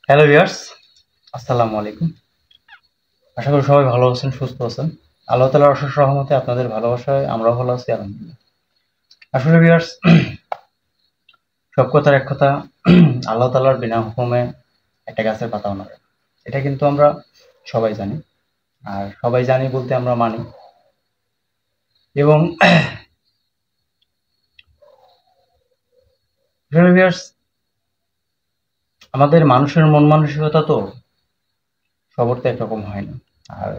Hello viewers, আসসালামু আলাইকুম। আশা করি সবাই ভালো আছেন, সুস্থ আছেন। আল্লাহ তাআলার অশেষ রহমতে আপনাদের ভালোবাসায় আমরাও ভালো আছি আলহামদুলিল্লাহ। আসলে ভিউয়ার্স, সব কথার এক কথা, আল্লাহ তাআলার বিনা হুকুমে একটা গাছের পাতাও নড়ে না। এটা কিন্তু আমরা সবাই জানি। আর সবাই জানি বলতে আমরা মানি। এবং আসলে ভিউয়ার্স, আমাদের মানুষের মন মানসিকতা তো সবার তো একরকম হয় না। আর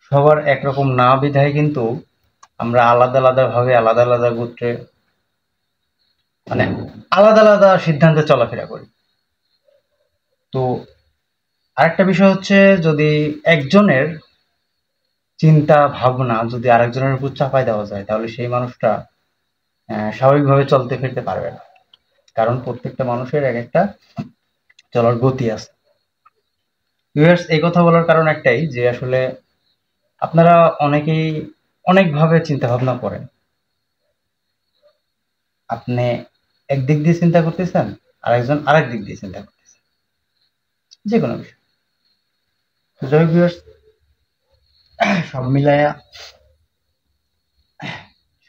সবার একরকম না বিধায় কিন্তু আমরা আলাদা আলাদা ভাবে আলাদা আলাদা গোত্রে মানে আলাদা আলাদা সিদ্ধান্তে চলাফেরা করি। তো আরেকটা বিষয় হচ্ছে, যদি একজনের চিন্তা ভাবনা যদি আরেকজনের উপর চাপাই দেওয়া যায় তাহলে সেই মানুষটা স্বাভাবিকভাবে চলতে ফিরতে পারবে না। কারণ প্রত্যেকটা মানুষের এক একটা চলার গতি আছে। ভিউয়ার্স, এই কথা বলার কারণ একটাই যে আসলে আপনারা অনেকেই অনেকভাবে চিন্তা ভাবনা করেন। আপনি একদিক দিয়ে চিন্তা করতেছেন, আরেকজন আরেক দিক দিয়ে চিন্তা করতেছেন, যে কোনো বিষয়। তো যাই হোক ভিউয়ার্স, সব মিলায়া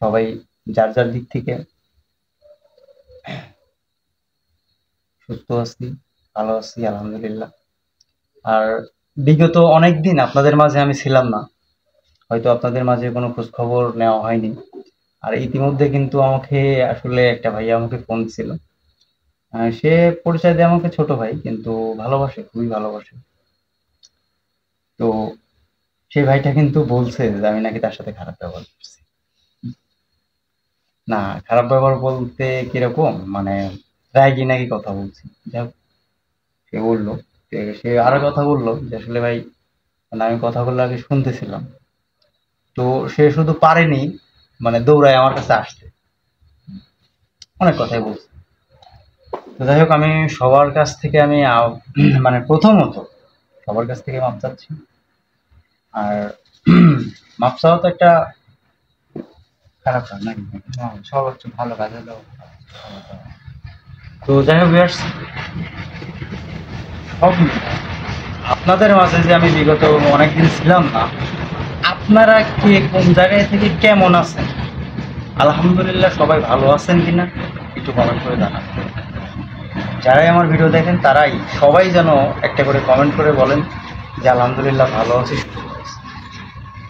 সবাই যার যার দিক থেকে সুস্থ আছি, ভালো আছি আলহামদুলিল্লাহ। আর বিগত অনেকদিন আপনাদের মাঝে আমি ছিলাম না, হয়তো আপনাদের মাঝে কোনো খোঁজ খবর নেওয়া হয়নি। আর ইতিমধ্যে কিন্তু আমাকে আসলে একটা ভাইয়া আমাকে ফোন ছিল। সে পরিচয় দেয় আমাকে ছোট ভাই, কিন্তু ভালোবাসে, খুবই ভালোবাসে। তো সেই ভাইটা কিন্তু বলছে যে আমি নাকি তার সাথে খারাপ ব্যবহার করছি। না, খারাপ ব্যবহার বলতে কিরকম, মানে রাগি নাকি কথা বলছি। যাই হোক, সে বললো, সে আরো কথা বললো যে আসলে ভাই, মানে আমি কথাগুলো আগে শুনতেছিলাম। তো সে শুধু পারেনি, মানে দৌড়ায় আমার কাছে আসতে, অনেক কথাই বলছে। তো যাই হোক, আমি সবার কাছ থেকে আমি মানে প্রথমত সবার কাছ থেকে মাপ চাচ্ছি। আর মাপ চাওয়া তো একটা খারাপ কাজ নাকি? হ্যাঁ, সর্বোচ্চ ভালো কাজ হলো। তো যাই হোক ভিউয়ার্স, সব মিলিয়ে আপনাদের মাঝে যে আমি বিগত অনেকদিন ছিলাম না, আপনারা কে কোন জায়গায় থেকে কেমন আছেন, আলহামদুলিল্লাহ সবাই ভালো আছেন কিনা একটু কমেন্ট করে জানান। যারাই আমার ভিডিও দেখেন তারাই সবাই যেন একটা করে কমেন্ট করে বলেন যে আলহামদুলিল্লাহ ভালো আছি, সুস্থ আছি।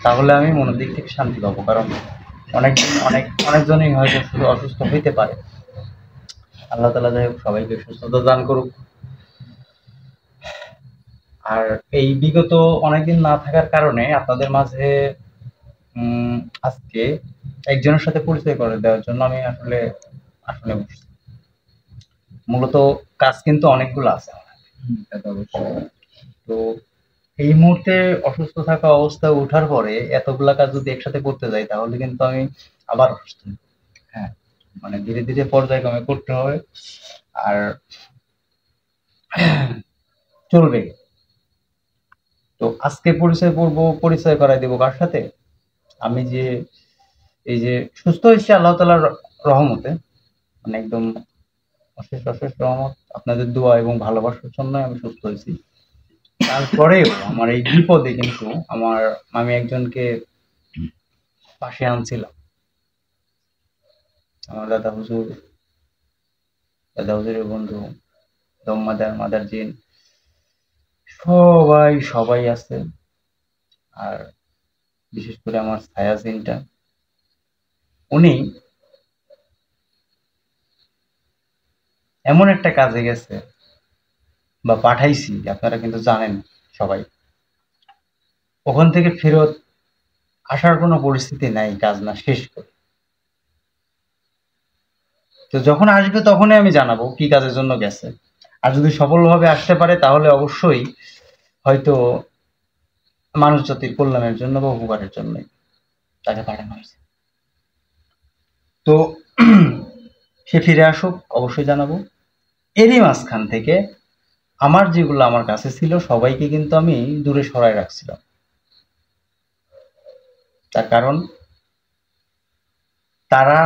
তাহলে আমি মনের দিক থেকে শান্তি পাবো। কারণ অনেকদিন অনেকজনই হয়তো শুধু অসুস্থ হইতে পারে। আল্লাহ তাআলা যাই হোক সবাইকে সুস্থতা দান করুক। আর এই বিগত অনেকদিন না থাকার কারণে আপনাদের মাঝে উম আজকে একজনের সাথে পরিচয় করে দেওয়ার জন্য আমি আসলে আসলে বসছি। মূলত কাজ কিন্তু অনেকগুলো আছে আমার। তা তো অবশ্যই। তো এই মুহূর্তে অসুস্থ থাকা অবস্থায় ওঠার পরে এতগুলা কাজ যদি একসাথে করতে যাই তাহলে কিন্তু আমি আবার অসুস্থ হই। হ্যাঁ, মানে ধীরে ধীরে পর্যায়ক্রমে করতে হবে। আর চলবে। তো আজকে পরিচয় করব, পরিচয় করাই দেবো কার সাথে? আমি যে এই যে সুস্থ হয়েছি আল্লাহ তাআলার রহমতে, মানে একদম অশেষ অশেষ রহমত, আপনাদের দোয়া এবং ভালোবাসার জন্য আমি সুস্থ হয়েছি। তারপরেও আমার এই বিপদে কিন্তু আমি একজনকে পাশে আনছিলাম। আমার দাদা হুজুরের বন্ধু দম মাদার জিন, সবাই সবাই আছে। আর বিশেষ করে আমার ছায়া জিনটা, উনি এমন একটা কাজে গেছে বা পাঠাইছি, আপনারা কিন্তু জানেন সবাই, ওখান থেকে ফেরত আসার কোনো পরিস্থিতি নাই কাজ না শেষ করে। তো যখন আসবে তখনই আমি জানাবো কি কাজের জন্য গেছে। আর যদি সফলভাবে আসতে পারে তাহলে অবশ্যই হয়তো মানুষ জাতির কল্যাণের জন্য বা উপকারের জন্যই তাকে পাঠানো হয়েছে। তো সে ফিরে আসুক, অবশ্যই জানাবো। এরই মাঝখান থেকে আমার যেগুলো আমার কাছে ছিল সবাইকে কিন্তু আমি দূরে সরায় রাখছিলাম। তার কারণ তারা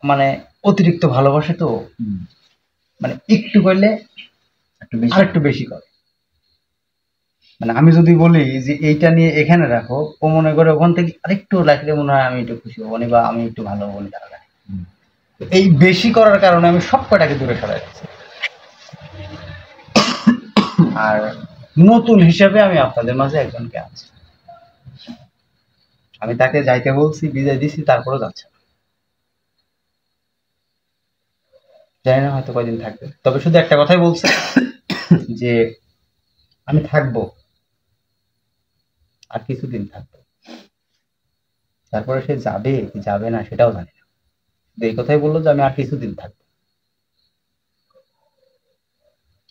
মানে অতিরিক্ত ভালোবাসে তো, হুম, মানে একটু করলে আরেকটু বেশি করে। মানে আমি যদি বলি যে এইটা নিয়ে এখানে রাখো, ও মনে করে ওখান থেকে আরেকটু রাখলে মনে হয় আমি একটু খুশি হবো বা আমি একটু ভালো বলি তার কাছে। এই বেশি করার কারণে আমি সব কটাকে দূরে সরাই দিচ্ছি। আর নতুন হিসেবে আমি আপনাদের মাঝে একজনকে আনছি। আমি তাকে যাইতে বলছি, বিদায় দিছি, তারপরেও যাচ্ছে না। জানি না হয়তো কয়দিন থাকবে, তবে শুধু একটা কথাই বলছে যে আমি থাকবো, আর কিছুদিন থাকবো। তারপরে সে যাবে কি যাবে না সেটাও জানি না, এই কথাই বললো যে আমি আর কিছুদিন থাকবো।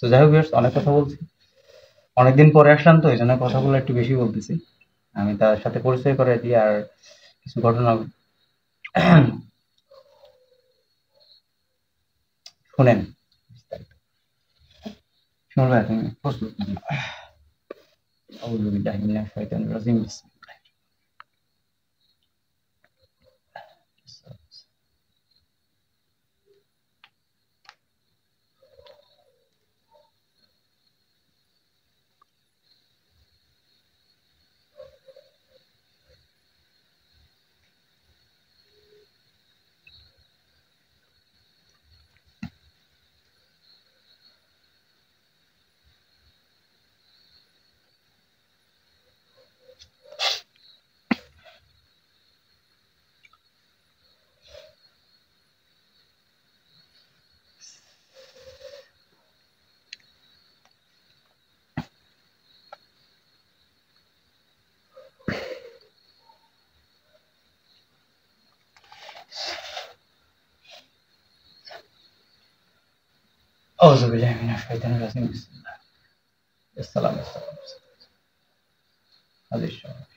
তো যাই হোক, অনেক কথা বলছি, অনেকদিন পরে আসলাম তো এই জন্য কথাগুলো একটু বেশি বলতেছি। আমি তার সাথে পরিচয় করে দিই আর কিছু ঘটনা শুনেন। শুনবে তুমি? প্রস্তুত? আউযু বিল্লাহি মিনাশ শাইতানির রাজিম। আউযু বিল্লাহি মিনাশ শাইতানির রাজিম। বিসমিল্লাহ। আসসালামু আলাইকুম। হাদিস শরীফ।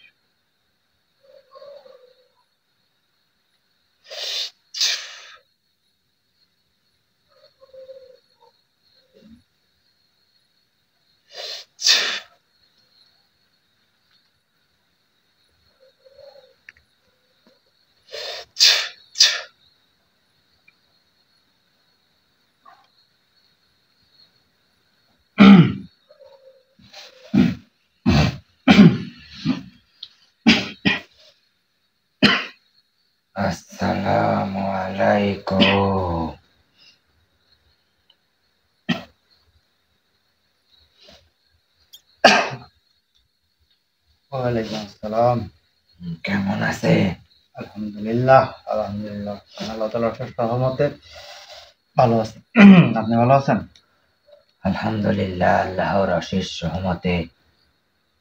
আসসালামু আলাইকুম। ওয়ালাইকুম আসসালাম। কেমন আছে? আলহামদুলিল্লাহ, আলহামদুলিল্লাহ, আল্লাহ তাআলার অশেষ রহমতে ভালো আছি। আপনি ভালো আছেন? আলহামদুলিল্লাহ, আল্লাহর অশেষ রহমতে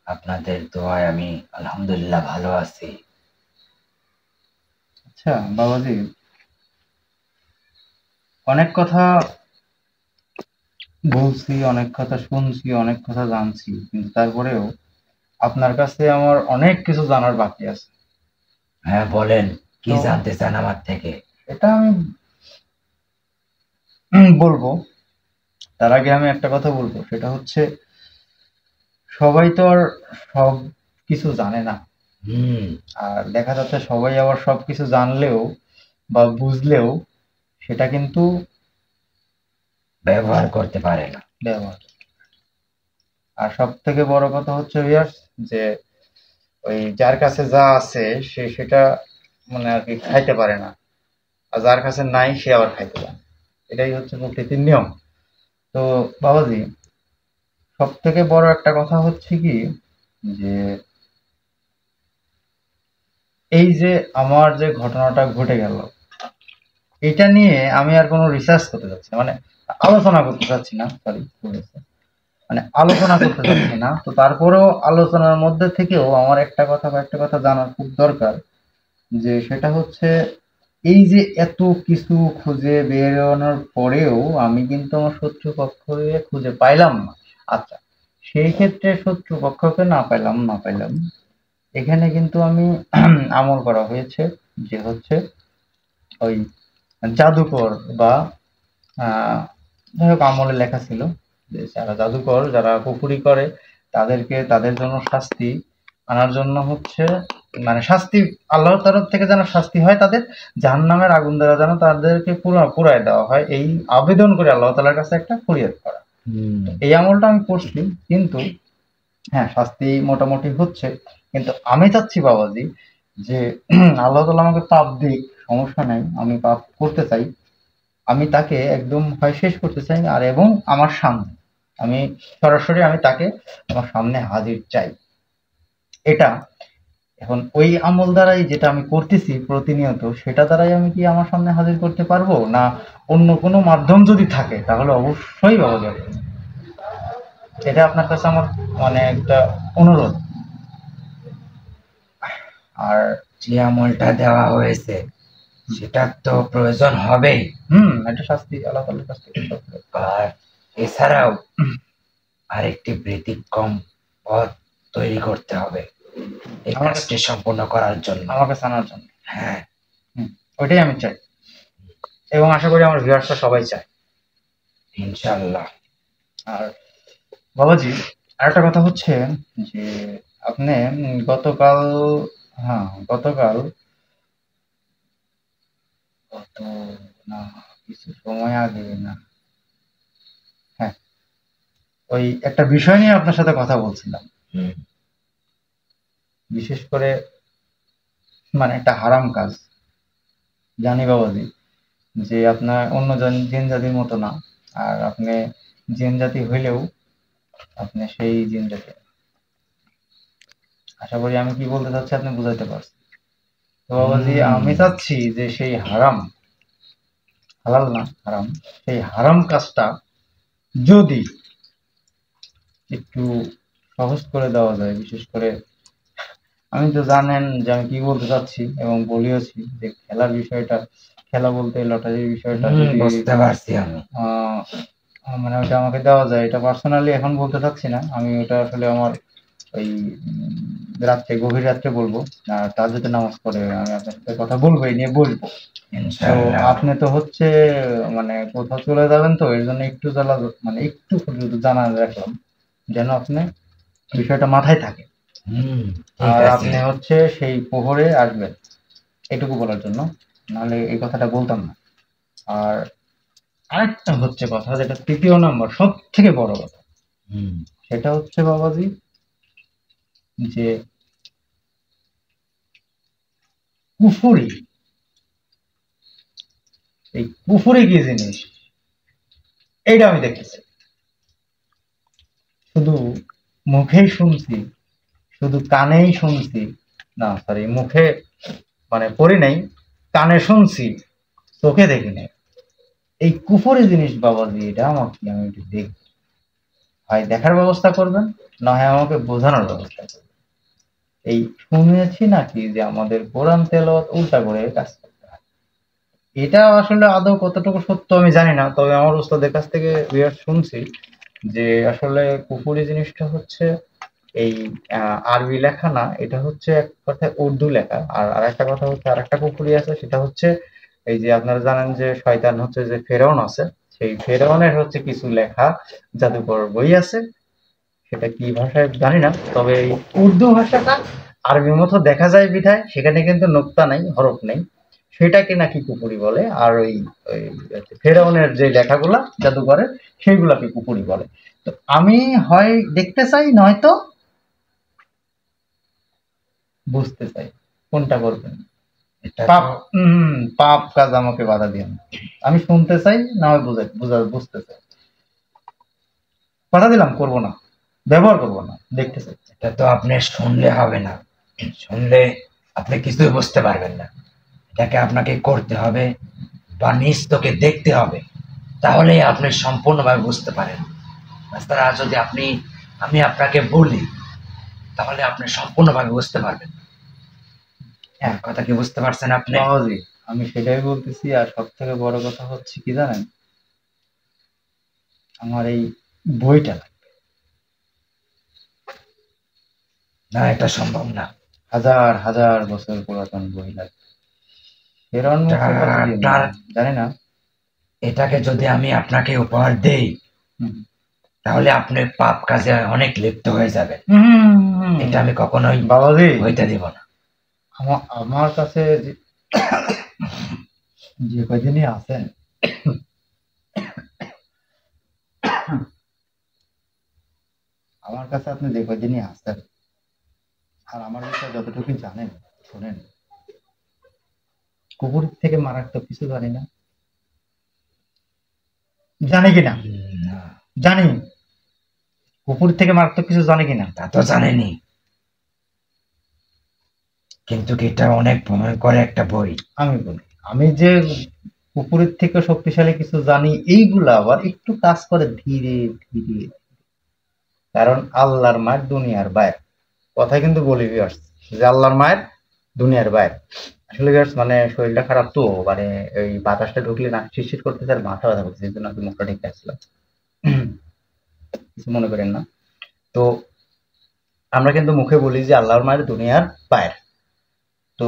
আপনাদের দোয়ায় আমি আলহামদুলিল্লাহ ভালো আছি। আচ্ছা বাবাজি, অনেক কথা বলছি, অনেক কথা শুনছি, অনেক কথা জানছি, কিন্তু তারপরেও আপনার কাছে আমার অনেক কিছু জানার বাকি আছে। হ্যাঁ বলেন, কি তো জানতে চান আমার থেকে? এটা আমি বলবো, তার আগে আমি একটা কথা বলবো, সেটা হচ্ছে সবাই তো আর সব কিছু জানে না। আর দেখা যাচ্ছে সবাই আবার সবকিছু জানলেও বা বুঝলেও সেটা কিন্তু ব্যবহার করতে পারে না। ব্যবহার। আর সব থেকে বড় কথা হচ্ছে ভিউয়ার্স, যে ওই যার কাছে যা আছে সে সেটা মানে আর কি খাইতে পারে না, আর যার কাছে নাই সে আবার খাইতে পারে। এটাই হচ্ছে প্রকৃতির নিয়ম। তো বাবাজি, সব থেকে বড় একটা কথা হচ্ছে কি, যে এই যে আমার যে ঘটনাটা ঘটে গেল, এটা নিয়ে আমি আর কোনো রিসার্চ করতে চাচ্ছি না, মানে আলোচনা করতে চাচ্ছি না, সরি মানে আলোচনা করতে চাচ্ছি না। তো তারপরেও আলোচনার মধ্যে থেকেও আমার একটা কথা বা একটা কথা জানার খুব দরকার, যে সেটা হচ্ছে এই যে এত কিছু খুঁজে বেরোনোর পরেও আমি কিন্তু আমার শত্রুপক্ষকে খুঁজে পাইলাম না। আচ্ছা, সেই ক্ষেত্রে শত্রুপক্ষকে না পাইলাম, এখানে কিন্তু আমি আমল করা হয়েছে, যে হচ্ছে ওই জাদুকর বা যাই হোক আমলে লেখা ছিল যে যারা জাদুকর, যারা কুফরি করে, তাদেরকে তাদের জন্য শাস্তি আনার জন্য হচ্ছে, মানে শাস্তি আল্লাহর তরফ থেকে যেন শাস্তি হয়, তাদের জাহান্নামের আগুন দ্বারা যেন তাদেরকে পুরায় দেওয়া হয়, এই আবেদন করে আল্লাহ তাআলার কাছে একটা ফরিয়াদ করা। এই আমলটা আমি করছি, কিন্তু হ্যাঁ শাস্তি মোটামুটি হচ্ছে। কিন্তু আমি চাচ্ছি বাবাজি যে আল্লাহ তাআলা আমাকে পাপ দিক, সমস্যা নাই, আমি পাপ করতে চাই, আমি তাকে একদম হয় শেষ করতে চাই, আর এবং আমার সামনে আমি সরাসরি আমি তাকে আমার সামনে হাজির চাই। এটা এখন ওই আমল দ্বারাই যেটা আমি করতেছি প্রতিনিয়ত, সেটা দ্বারাই আমি কি আমার সামনে হাজির করতে পারবো, না অন্য কোনো মাধ্যম যদি থাকে তাহলে অবশ্যই পাওয়া যাবে। এটা আপনার কাছে আমার মানে একটা অনুরোধ। আর যে আমলটা দেওয়া হয়েছে সেটার তো প্রয়োজন হবেই। এটা শাস্তি আল্লাহ তাআলার কাছ থেকে সত্য। আর এছাড়াও আরেকটি ব্যতিক্রম পথ তৈরি করতে হবে এই আমার কাজটি সম্পূর্ণ করার জন্য। আমার কাছে আনার জন্য, হ্যাঁ, ওইটাই আমি চাই, এবং আশা করি আমার ভিউয়ার্সরা সবাই চায়। ইনশাআল্লাহ। আর বাবাজি আরেকটা কথা হচ্ছে যে আপনি গতকাল, হ্যাঁ গতকাল, গত না কিছু সময় আগে, না হ্যাঁ ওই একটা বিষয় নিয়ে আপনার সাথে কথা বলছিলাম। বিশেষ করে মানে একটা হারাম কাজ, জানি বাবাজি যে আপনার অন্য জিন জাতির মতো না, আর আপনি জিন জাতি হইলেও আপনি সেই জিন জাতি না। আশা করি আমি কি বলতে চাচ্ছি আপনি বুঝাইতে পারছেন। তো বাবাজি আমি চাচ্ছি যে সেই হারাম, হালাল না হারাম, সেই হারাম কাজটা যদি একটু সহজ করে দেওয়া যায়, বিশেষ করে আমি তো জানেন যে আমি কি বলতে চাচ্ছি এবং বলিওছি যে খেলার বিষয়টা, খেলা বলতে লটারির বিষয়টা যদি বুঝতে পারছি আমি। মানে ওটা আমাকে দেওয়া যায়, এটা পার্সোনালি এখন বলতে চাচ্ছি না, আমি ওটা আসলে আমার ওই রাত্রে গভীর রাত্রে বলবো, আর তাহাজ্জুদের নামাজ পড়ে আমি আপনার সাথে কথা বলবো, এই নিয়ে বলবো। তো ইনশাআল্লাহ। আপনি তো হচ্ছে মানে কোথাও চলে যাবেন, তো এর জন্য একটু জ্বালা, মানে একটু শুধু জানা রাখলাম যেন আপনি বিষয়টা মাথায় থাকে। ঠিক আর আছে। আপনি হচ্ছে সেই প্রহরে আসবেন, এটুকু বলার জন্য, নাহলে এই কথাটা বলতাম না। আর আরেকটা হচ্ছে কথা, যেটা তৃতীয় নাম্বার সব থেকে বড় কথা, সেটা হচ্ছে বাবাজি যে কুফুরি, এই কুফুরি কি জিনিস এইটা আমি দেখতেছি, শুধু মুখেই শুনছি, শুধু কানেই শুনছি, না সরি মুখে মানে পড়ি নাই, কানে শুনছি, চোখে দেখি নাই। এই কুফুরি জিনিস বাবাজি এটা আমাকে, আমি একটু দেখি, হয় দেখার ব্যবস্থা করবেন, না হয় আমাকে বোঝানোর ব্যবস্থা করবেন। এই শুনেছি নাকি যে আমাদের কোরআন তেলাওয়াত উল্টা করে কাজ করতে হয়, এটা আসলে আদৌ কতটুকু সত্য আমি জানি না, তবে আমার উস্তাদের কাছ থেকে শুনছি যে আসলে কুফুরি জিনিসটা হচ্ছে এই আরবি লেখা না, এটা হচ্ছে এক কথায় উর্দু লেখা। আর আরেকটা কথা হচ্ছে, আরেকটা কুফুরি আছে, সেটা হচ্ছে এই যে আপনারা জানেন যে শয়তান হচ্ছে যে ফেরাউন আছে, সেই ফেরাউনের হচ্ছে কিছু লেখা জাদুকর বই আছে, সেটা কি ভাষায় জানি না, তবে এই উর্দু ভাষাটা আরবির মতো দেখা যায় বিধায় সেখানে কিন্তু নোক্তা নাই, হরফ নেই, সেটাকে নাকি কুপুরি বলে। আর ওই ওই ফেরাউনের যে লেখাগুলা জাদুঘরের, সেইগুলাকে কুপুরি বলে। তো আমি হয় দেখতে চাই, নয়তো বুঝতে চাই, কোনটা করবেন? পাপ, পাপ কাজ আমাকে বাধা দিন, আমি শুনতে চাই, না হয় বুঝতে চাই, কথা দিলাম করবো না, ব্যবহার করবো না, দেখতে চাই। এটা তো আপনি শুনলে হবে না, শুনলে আপনি কিছুই বুঝতে পারবেন না। এটাকে আপনাকে করতে হবে বা নিজ চোখে দেখতে হবে, তাহলেই আপনি সম্পূর্ণভাবে বুঝতে পারেন। তাছাড়া যদি আমি আপনাকে বলি তাহলে আপনি সম্পূর্ণভাবে বুঝতে পারবেন। হ্যাঁ, কথা কি বুঝতে পারছেন আপনি? সহজে আমি সেটাই বলতেছি। আর সব থেকে বড় কথা হচ্ছে কি জানেন, আমার এই বইটা লাগবে। না, এটা সম্ভব না। হাজার হাজার বছর পুরাতন বই লাগবে, ফেরাউন মুসা কতদিন আপনার জানি না। এটাকে যদি আমি আপনাকে উপহার দেই তাহলে আপনি পাপ কাজে অনেক লিপ্ত হয়ে যাবেন। এটা আমি কখনোই বাবাজি হইতে দিব না। আমার কাছে যে কয়দিনই আছেন, আমার কাছে আপনি যে কয়দিনই আসছেন আর আমার বিষয়ে যতটুকু জানেন, শোনেন, কুকুর থেকে মারাত্মক কিছু জানি না। জানি কিনা? না, জানি। কুকুর থেকে মারাত্মক কিছু জানি কিনা? তা তো জানেনি, কিন্তু এটা অনেক ভয়ঙ্কর একটা বই। আমি বলি, আমি যে কুকুরের থেকে শক্তিশালী কিছু জানি, এইগুলা আবার একটু কাজ করে ধীরে ধীরে। কারণ আল্লাহর মায়ের দুনিয়ার বাইরে কথা কিন্তু বলি ভিউয়ার্স, যে আল্লাহর মায়ের দুনিয়ার বাইরে। আসলে ভিউয়ার্স মানে শরীরটা খারাপ তো, মানে ওই বাতাসটা ঢুকলে না শিরশির করতেছে আর মাথা ব্যথা করতেছে, এই জন্য আমি মুখটা ঠিক রাখছিলাম। কিছু মনে করেন না। তো আমরা কিন্তু মুখে বলি যে আল্লাহর মায়ের দুনিয়ার বাইরে। তো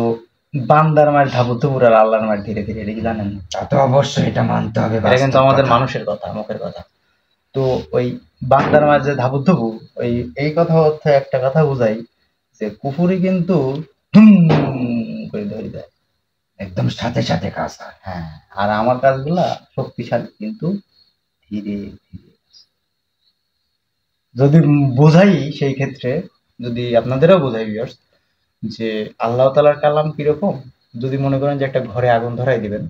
বান্দার মায়ের ধাবুতুপুর আর আল্লাহর মায়ের ধীরে ধীরে, এটা কি জানেন না? তা তো অবশ্যই, এটা মানতে হবে, এটা কিন্তু বাস্তব আমাদের কথা। মানুষের কথা, মুখের কথা। তো ওই বান্দার মায়ের যে ধাবুতুপু, ওই এই কথা হচ্ছে একটা কথা বোঝাই যে কুফুরি কিন্তু ধুম করে ধরে দেয়। একদম সাথে সাথে কাজ হয়। হ্যাঁ, আর আমার কাজগুলা শক্তিশালী কিন্তু ধীরে ধীরে। যদি বোঝাই সেই ক্ষেত্রে, যদি আপনাদেরও বোঝাই ভিউয়ার্স, যে আল্লাহ তাআলার কালাম কিরকম, যদি মনে করেন যে একটা ঘরে আগুন ধরাই দিবেন,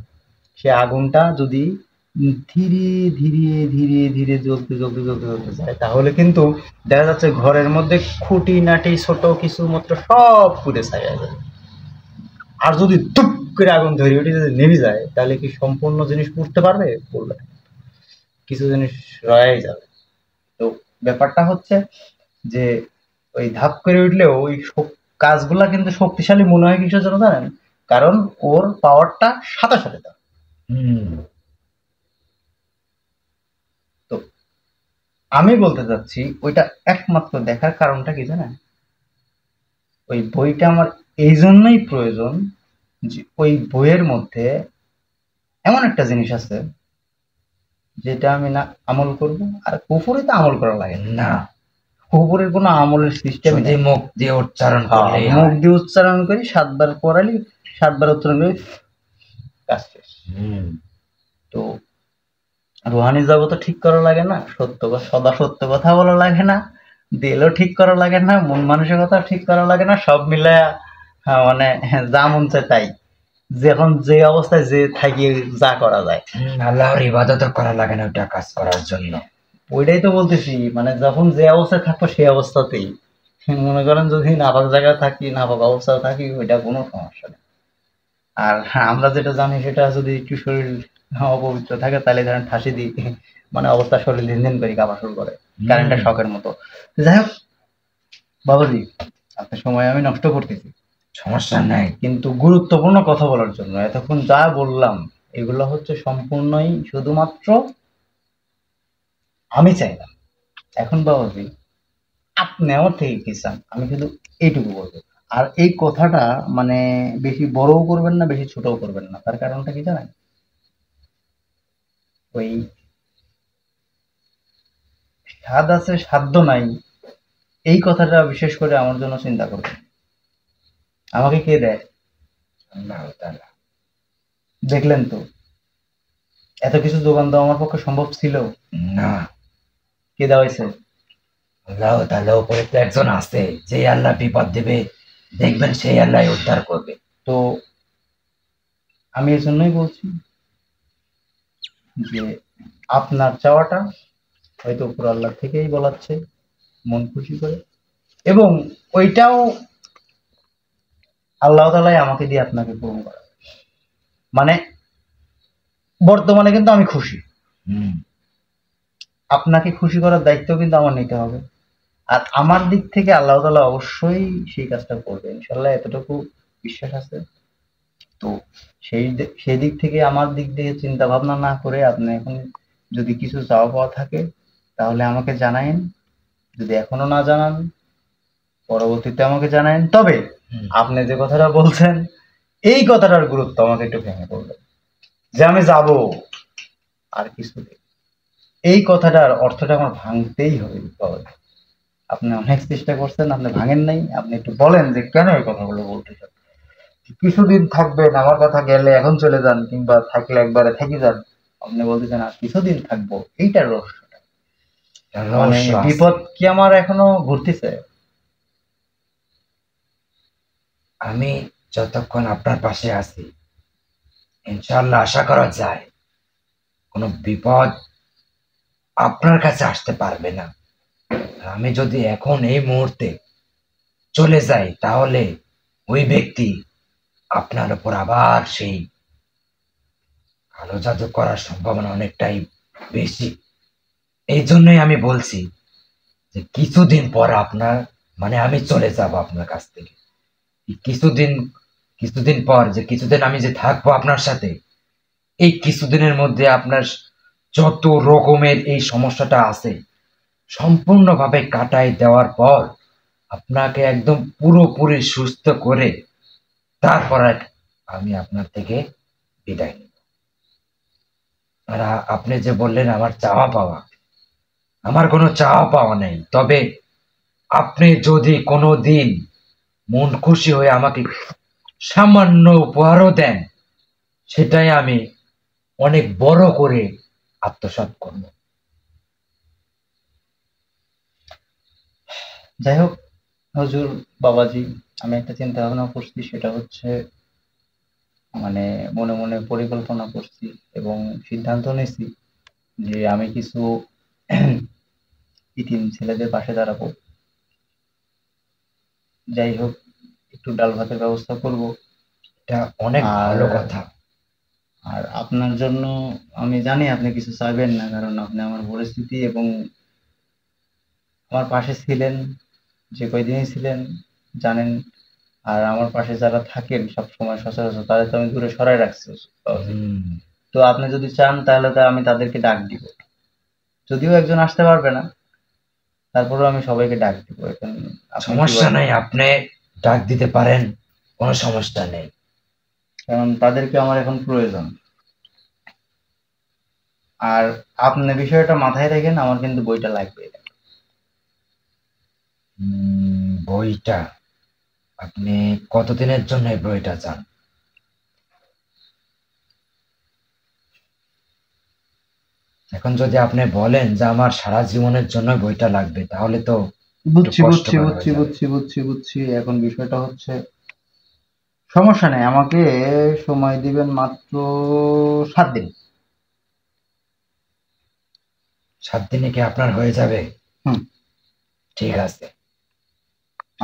সে আগুনটা যদি ধীরে ধীরে ধীরে ধীরে জ্বলতে জ্বলতে জ্বলতে জ্বলতে যায়, তাহলে কিন্তু দেখা যাচ্ছে ঘরের মধ্যে খুঁটিনাটি ছোট কিছু মাত্র সব পুড়ে ছাই হয়ে যাবে। আর যদি টুপ করে আগুন ধরে ওঠে যদি নেমে যায়, তাহলে কি সম্পূর্ণ জিনিস পুড়তে পারবে? বলবে না। কিছু জিনিস রয়েই যাবে। তো ব্যাপারটা হচ্ছে যে ওই ধাপ করে উঠলেও ওই কাজগুলা কিন্তু শক্তিশালী মনে হয় কিসের জন্য জানেন? কারণ ওর পাওয়ারটা সাথে সাথে দাও। হুম, তো আমি বলতে চাচ্ছি ওইটা একমাত্র দেখার কারণটা কি জানেন? ওই বইটা আমার এই জন্যই প্রয়োজন যে ওই বইয়ের মধ্যে এমন একটা জিনিস আছে যেটা আমি না আমল করব, আর কুফুরে তো আমল করা লাগে না। না, কুফুরের কোনো আমলের সিস্টেম যদি নেই। মুখ দিয়ে উচ্চারণ হ্যাঁ, করলেই মুখ হয়। দিয়ে উচ্চারণ করি, 7 বার পড়ালি, 7 বার উচ্চারণ করি, কাজ শেষ। হুম, তো রুহানি জগৎও ঠিক করা লাগে না, সদা সত্য কথা বলা লাগে না, দিলও ঠিক করা লাগে না, মন মানসিকতা ঠিক করা লাগে না, সব মিলায়া মানে যা মন চায় তাই, যখন যে অবস্থায় যে থাকি যা করা যায়। আল্লাহর ইবাদতও করা লাগে না ওটা কাজ করার জন্য। ওইটাই তো বলতেছি, মানে যখন যে অবস্থায় থাকবো সেই অবস্থাতেই। মনে করেন যদি নাপাক জায়গায় থাকি, নাপাক অবস্থায় থাকি, ওইটা কোনো সমস্যা নেই। আর হ্যাঁ, আমরা যেটা জানি সেটা যদি একটু শরীর অপবিত্র থাকে, তাহলে ধরেন ঠাসি দিই, মানে অবস্থা শরীর দিন দিন করে কাঁপা শুরু করে, কারেন্টের শকের মতো। যাই হোক বাবাজি, আপনার সময় আমি নষ্ট করতেছি, সমস্যা নাই। কিন্তু গুরুত্বপূর্ণ কথা বলার জন্য এতক্ষণ যা বললাম এগুলো হচ্ছে সম্পূর্ণই শুধুমাত্র আমি চাইলাম। এখন বাবাজি আপনি আমার থেকে কি চান? আমি শুধু এইটুকু বলবো। আর এই কথাটা মানে বেশি বড়ও করবেন না, বেশি ছোটও করবেন না। তার কারণটা কি জানেন? ওই স্বাদ আছে সাধ্য নাই, এই কথাটা বিশেষ করে আমার জন্য চিন্তা করবেন। আমাকে কে দেয়? আল্লাহ তাআলা। দেখলেন তো, এত কিছু যোগান দেওয়া আমার পক্ষে সম্ভব ছিল? না, কে দেওয়াইছে? আল্লাহ তাআলা উপরে তো একজন আছে, যে আল্লাহ বিপদ দেবে দেখবেন সেই আল্লাহ উদ্ধার করবে। তো আমি এই জন্যই বলছি যে আপনার চাওয়াটা হয়তো উপর আল্লাহ থেকেই বলাচ্ছে, মন খুশি করে, এবং ওইটাও আল্লাহ তাআলাই আমাকে দিয়ে আপনাকে পূরণ করা। মানে বর্তমানে কিন্তু আমি খুশি, হুম, আপনাকে খুশি করার দায়িত্ব কিন্তু আমার নিতে হবে। আর আমার দিক থেকে আল্লাহ তাআলা অবশ্যই সেই কাজটা করবে ইনশাল্লাহ, এতটুকু বিশ্বাস আছে। তো সেই দিক থেকে আমার দিক থেকে চিন্তা ভাবনা না করে আপনি এখন যদি কিছু চাওয়া পাওয়া থাকে তাহলে আমাকে জানায়েন। যদি এখনো না জানান পরবর্তীতে আমাকে জানায়েন। তবে হুম। আপনি যে কথাটা বলছেন এই কথাটার গুরুত্ব আমাকে একটু ভেঙে বলবেন, যে আমি যাব আর কিছু নেই। এই কথাটার অর্থটা আমার ভাঙতেই হবে বাবা। আপনি অনেক চেষ্টা করছেন, আপনি ভাঙেন নাই। আপনি একটু বলেন যে কেন এই কথাগুলো বলতে চান। কিছুদিন থাকবেন, আমার কথা গেলে এখন চলে যান, কিংবা থাকলে একবারে থেকে যান। আপনি বলতেছেন আর কিছুদিন থাকবো, এইটার রহস্যটা। মানে রহস্য আছে। বিপদ কি আমার এখনো ঘুরতেছে? আমি যতক্ষণ আপনার পাশে আছি, ইনশাআল্লাহ আশা করা যায় কোনো বিপদ আপনার কাছে আসতে পারবে না। আর আমি যদি এখন এই মুহূর্তে চলে যাই, তাহলে ওই ব্যক্তি আপনার উপর আবার সেই কালো জাদু করার সম্ভাবনা অনেকটাই বেশি। এই জন্যই আমি বলছি যে কিছুদিন পর আপনার, মানে আমি চলে যাব আপনার কাছ থেকে। এই কিছুদিন কিছুদিন পর, যে কিছুদিন আমি যে থাকবো আপনার সাথে, এই কিছুদিনের মধ্যে আপনার যত রকমের এই সমস্যাটা আছে সম্পূর্ণভাবে কাটাই দেওয়ার পর আপনাকে একদম পুরোপুরি সুস্থ করে তারপর আমি আপনার থেকে বিদায় নিব। আর আপনি যে বললেন আমার চাওয়া পাওয়া, আমার কোনো চাওয়া পাওয়া নেই। তবে আপনি যদি কোনো দিন মন খুশি হয়ে আমাকে সামান্য উপহারও দেন, সেটাই আমি অনেক বড় করে আত্মসাৎ করব। যাই হোক হুজুর বাবাজি, আমি একটা চিন্তা ভাবনা করছি, সেটা হচ্ছে মানে মনে মনে পরিকল্পনা করছি এবং সিদ্ধান্ত নিয়েছি যে আমি কিছু ইতিম ছেলেদের পাশে দাঁড়াবো। যাই হোক, একটু ডাল ভাতের ব্যবস্থা করব। এটা অনেক আর ভালো কথা। আর আপনার জন্য আমি জানি আপনি কিছু চাইবেন না, কারণ আপনি আমার পরিস্থিতি এবং আমার পাশে ছিলেন, যে কয়দিনই ছিলেন জানেন। আর আমার পাশে যারা থাকেন সব সময় সচরাচর, তাদের তো আমি দূরে সরাই রাখছি। হুম, তো আপনি যদি চান তাহলে তো আমি তাদেরকে ডাক দিব, যদিও একজন আসতে পারবে না, তারপরেও আমি সবাইকে ডাক দিব। এখন আপনি কি সমস্যা বলেন? নেই, আপনি ডাক দিতে পারেন, কোনো সমস্যা নেই। কারণ তাদেরকে আমার এখন প্রয়োজন। আর আপনি বিষয়টা মাথায় রেখেন, আমার কিন্তু বইটা লাগবে। বইটা আপনি কতদিনের জন্য এই বইটা চান? এখন যদি আপনি বলেন যে আমার সারা জীবনের জন্য বইটা লাগবে, তাহলে তো একটু বুঝছি বুঝছি কষ্টকর হয়ে বুঝছি যাবে। বুঝছি বুঝছি বুঝছি এখন বিষয়টা হচ্ছে, সমস্যা নেই, আমাকে সময় দিবেন মাত্র 7 দিন। 7 দিনে কি আপনার হয়ে যাবে? হুম। ঠিক আছে,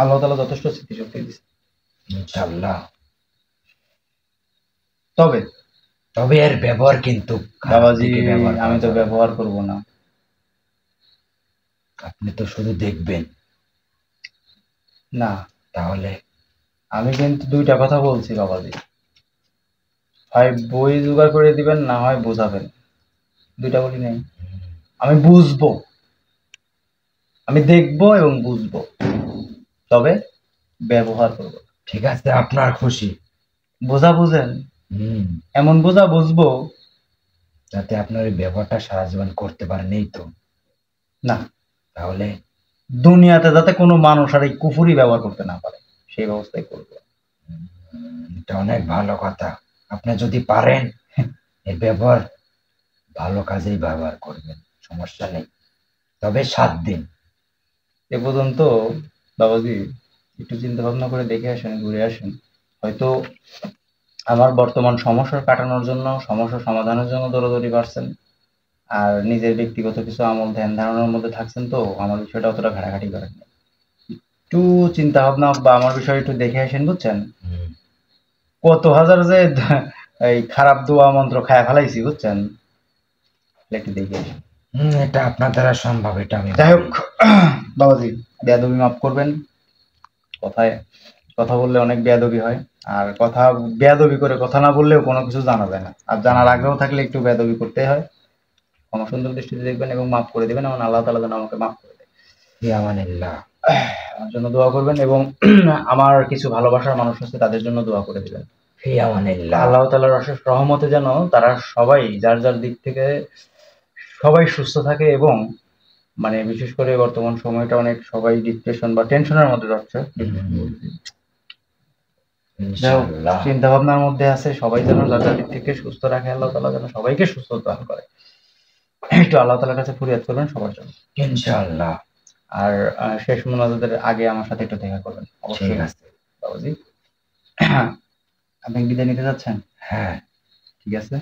আল্লাহ তাআলা যথেষ্ট স্মৃতিশক্তি দিচ্ছে। ইনশাল্লাহ। তবে তবে এর ব্যবহার কিন্তু খারাপ বাবাজি, দিকে ব্যবহার আমি করা তো যাবে না। ব্যবহার করব না। আপনি তো শুধু দেখবেন। না, তাহলে আমি কিন্তু দুইটা কথা বলছি বাবাজি, হয় বই জোগাড় করে দিবেন, না হয় বোঝাবেন। দুইটা বলি নাই? আমি বুঝবো, আমি দেখবো এবং বুঝবো, তবে ব্যবহার করবো। ঠিক আছে, আপনার খুশি। বোঝা বুঝেন, হুম, এমন বোঝা বুঝবো। যাতে আপনার এই ব্যবহারটা সারা জীবন করতে পারেন, এই তো। না, তাহলে দুনিয়াতে যাতে কোনো মানুষ আর এই কুফুরি ব্যবহার করতে না পারে, সেই ব্যবস্থাই করবো। এটা অনেক ভালো কথা। আপনি যদি পারেন এর ব্যবহার ভালো কাজেই ব্যবহার করবেন, সমস্যা নেই। তবে 7 দিন। এ পর্যন্ত বাবাজি একটু চিন্তা ভাবনা করে দেখে আসেন, ঘুরে আসেন। হয়তো আমার বর্তমান সমস্যা কাটানোর জন্য, সমস্যা সমাধানের জন্য দৌড়াদৌড়ি পারছেন, আর নিজের ব্যক্তিগত কিছু আমল ধ্যান ধারণার মধ্যে থাকছেন, তো আমার বিষয়টা অতটা ঘাটাঘাটি করেন না। একটু চিন্তা ভাবনা বা আমার বিষয় একটু দেখে আসেন, বুঝছেন? হুম, কত হাজার যে এই খারাপ দোয়া মন্ত্র খায়া ফেলাইছি, বুঝছেন? একটু দেখে আসেন। এটা আপনার দ্বারা সম্ভব, এটা আমি যাই মানি। হোক বাবাজি, বেয়াদবি মাফ করবেন। কথায় কথা বললে অনেক বেয়াদবি হয়, আর কথা বেয়াদবি করে কথা না বললেও কোনো কিছু জানা যায় না, আর জানার আগ্রহ থাকলে একটু বেয়াদবি করতেই হয়। ক্ষমা সুন্দর দৃষ্টিতে দেখবেন এবং মাফ করে দেবেন, এবং আল্লাহ তাআলা যেন আমাকে মাফ করে দেয়। ফি আমানিল্লাহ। আমার জন্য দোয়া করবেন, এবং আমার কিছু ভালোবাসার মানুষ আছে তাদের জন্য দোয়া করে দিবেন। ফি আমানিল্লাহ। আল্লাহ তাআলার অশেষ রহমতে যেন তারা সবাই যার যার দিক থেকে সবাই সুস্থ থাকে, এবং মানে বিশেষ করে বর্তমান সময়টা অনেক সবাই ডিপ্রেশন বা টেনশনের মধ্যে যাচ্ছে। যাই হোক, ইনশাআল্লাহ। চিন্তা ভাবনার মধ্যে আছে, সবাই যেন যার যার দিক থেকে সুস্থ রাখে, আল্লাহ তাআলা যেন সবাইকে সুস্থ দান করে। একটু আল্লাহ তাআলার কাছে ফরিয়াদ করবেন সবার জন্য। ইনশাআল্লাহ। আর শেষ মোনাজাতের আগে আমার সাথে একটু দেখা করবেন ঠিক অবশ্যই আছে। বাবাজি। আপনি বিদায় নিতে যাচ্ছেন? হ্যাঁ। ঠিক আছে।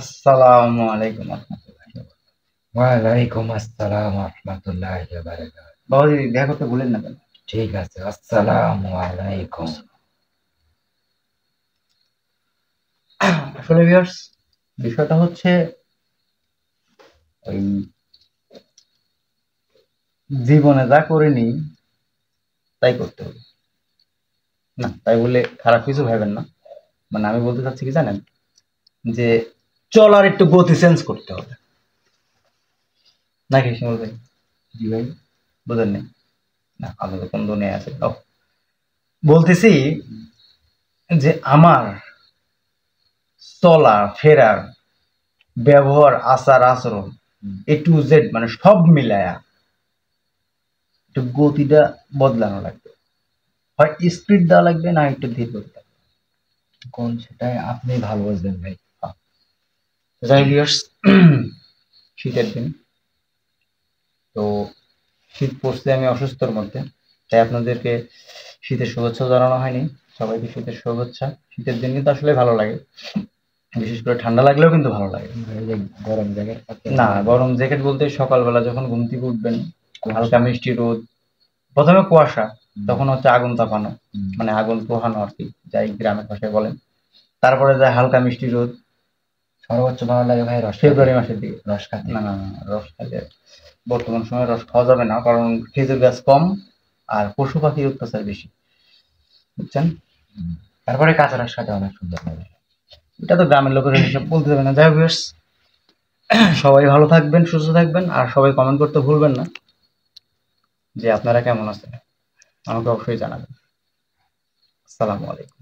আসসালামু আলাইকুম ওয়া রাহমাতুল্লাহি ওয়া বারাকাতুহু। ওয়ালাইকুম আসসালাম ওয়া রাহমাতুল্লাহি ওয়া বারাকাতুহু। বাবাজি দেখা করতে ভুলেন না কেন? ঠিক আছে, আসসালামু আলাইকুম। আসলে ভিউয়ার্স, বিষয়টা হচ্ছে ওই জীবনে যা করিনি তাই করতে হবে না, তাই বলে খারাপ কিছু ভাবেন না। মানে আমি বলতে চাচ্ছি কি জানেন, যে চলার একটু গতি চেঞ্জ করতে হবে নাকি শিমুল ভাই? জি ভাই, বুঝেন নাই? না আমি তো কোন দুনিয়ায় আছে। বলতেছি যে আমার চলা ফেরার ব্যবহার আচার আচরণ এ টু জেড মানে সব মিলায়া একটু গতিটা বদলানো লাগবে, হয় স্পিড দেওয়া লাগবে না একটু ধীর গতি লাগবে। কোন সেটাই আপনি ভালো বুঝবেন ভাই। যাই ভিউয়ার্স, শীতের দিন তো শীত পড়ছে, আমি অসুস্থর মধ্যে, তাই আপনাদেরকে শীতের শুভেচ্ছা জানানো হয়নি। সবাইকে শীতের শুভেচ্ছা। শীতের দিন কিন্তু আসলে ভালো লাগে, বিশেষ করে ঠান্ডা লাগলেও কিন্তু ভালো লাগে। এই যে গরম জ্যাকেট না, গরম জ্যাকেট বলতে সকালবেলা যখন ঘুম থেকে উঠবেন, হালকা মিষ্টি রোদ, প্রথমে কুয়াশা, তখন হচ্ছে আগুন তাপানো, মানে আগুন পোহানো আর কি, যাই গ্রামের ভাষায় বলেন। তারপরে যায় হালকা মিষ্টি রোদ। সর্বোচ্চ ভালো লাগে ভাই ফেব্রুয়ারি মাসের দিকে। রস খাতে। না না না, রস খাইলে বর্তমান সময়ে রস খাওয়া যাবে না, কারণ খেজুর গাছ কম আর পশু পাখির অত্যাচার বেশি, বুঝছেন? তারপরে কাঁচা রস খাতে অনেক সুন্দর লাগে। এটা তো গ্রামের লোকের হিসাব বলতে দেবে না। যাই হোক ভিউয়ার্স, সবাই ভালো থাকবেন, সুস্থ থাকবেন, আর সবাই কমেন্ট করতে ভুলবেন না যে আপনারা কেমন আছেন, আমাকে অবশ্যই জানাবেন। আসসালামু আলাইকুম।